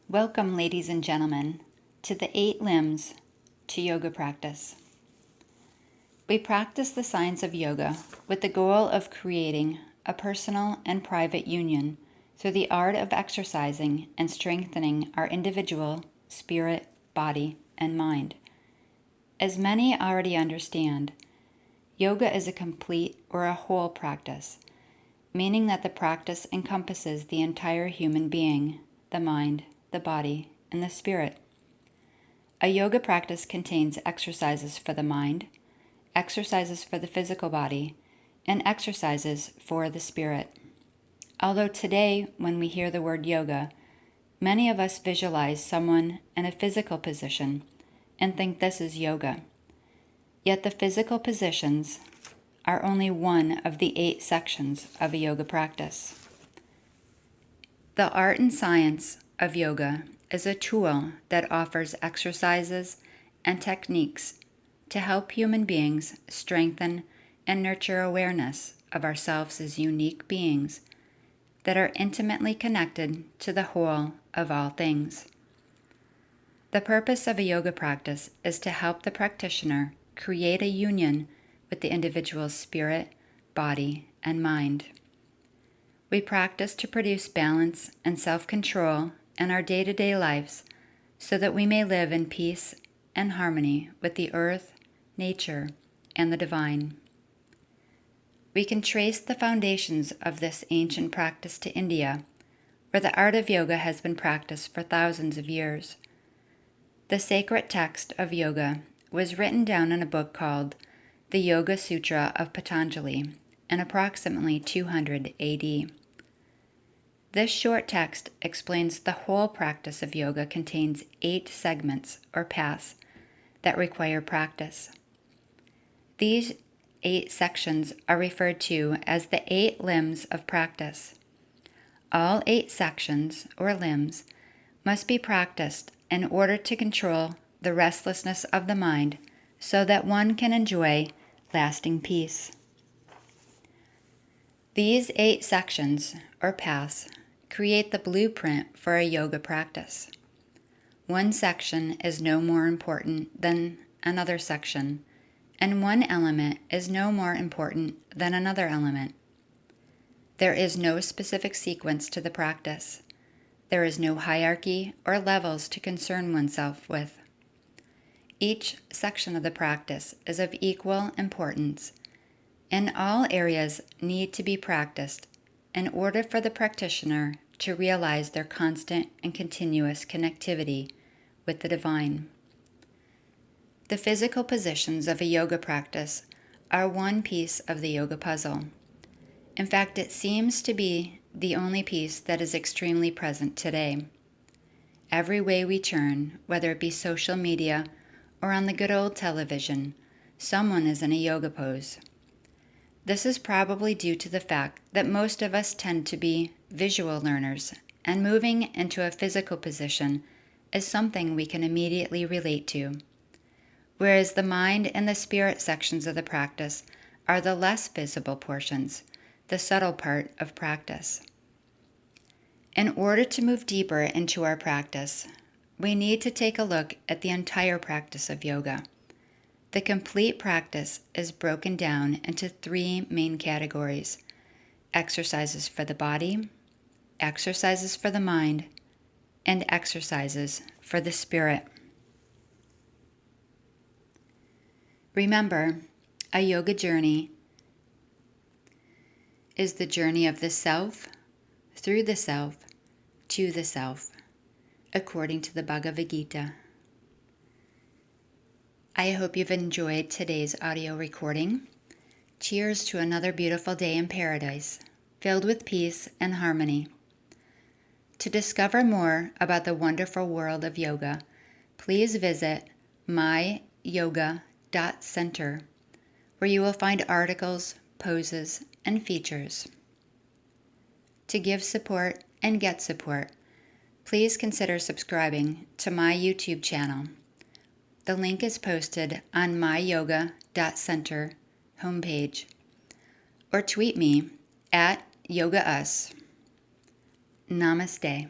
Welcome, ladies and gentlemen, to the 8 limbs to yoga practice. We practice the science of yoga with the goal of creating a personal and private union through the art of exercising and strengthening our individual spirit, body, and mind. As many already understand, yoga is a complete or a whole practice, meaning that the practice encompasses the entire human being, the mind, the body, and the spirit. A yoga practice contains exercises for the mind, exercises for the physical body, and exercises for the spirit. Although today, when we hear the word yoga, many of us visualize someone in a physical position and think this is yoga. Yet the physical positions are only one of the 8 sections of a yoga practice. The art and science of yoga is a tool that offers exercises and techniques to help human beings strengthen and nurture awareness of ourselves as unique beings that are intimately connected to the whole of all things. The purpose of a yoga practice is to help the practitioner create a union with the individual's spirit, body, and mind. We practice to produce balance and self-control in our day-to-day lives so that we may live in peace and harmony with the earth, nature, and the divine. We can trace the foundations of this ancient practice to India, where the art of yoga has been practiced for thousands of years. The sacred text of yoga was written down in a book called the Yoga Sutra of Patanjali in approximately 200 AD. This short text explains the whole practice of yoga contains 8 segments or paths that require practice. These 8 sections are referred to as the 8 limbs of practice. All 8 sections or limbs must be practiced in order to control the restlessness of the mind so that one can enjoy lasting peace. These 8 sections or paths create the blueprint for a yoga practice. One section is no more important than another section, and one element is no more important than another element. There is no specific sequence to the practice. There is no hierarchy or levels to concern oneself with. Each section of the practice is of equal importance, and all areas need to be practiced in order for the practitioner to realize their constant and continuous connectivity with the divine. The physical positions of a yoga practice are one piece of the yoga puzzle. In fact, it seems to be the only piece that is extremely present today. Every way we turn, whether it be social media or on the good old television, someone is in a yoga pose. This is probably due to the fact that most of us tend to be visual learners, and moving into a physical position is something we can immediately relate to, whereas the mind and the spirit sections of the practice are the less visible portions, the subtle part of practice. In order to move deeper into our practice, we need to take a look at the entire practice of yoga. The complete practice is broken down into 3 main categories: exercises for the body, exercises for the mind, and exercises for the spirit. Remember, a yoga journey is the journey of the self, through the self, to the self, according to the Bhagavad Gita. I hope you've enjoyed today's audio recording. Cheers to another beautiful day in paradise, filled with peace and harmony. To discover more about the wonderful world of yoga, please visit MyYoga.Center, where you will find articles, poses, and features. To give support and get support, please consider subscribing to my YouTube channel. The link is posted on MyYoga.Center homepage, or tweet me at YogaUs. Namaste.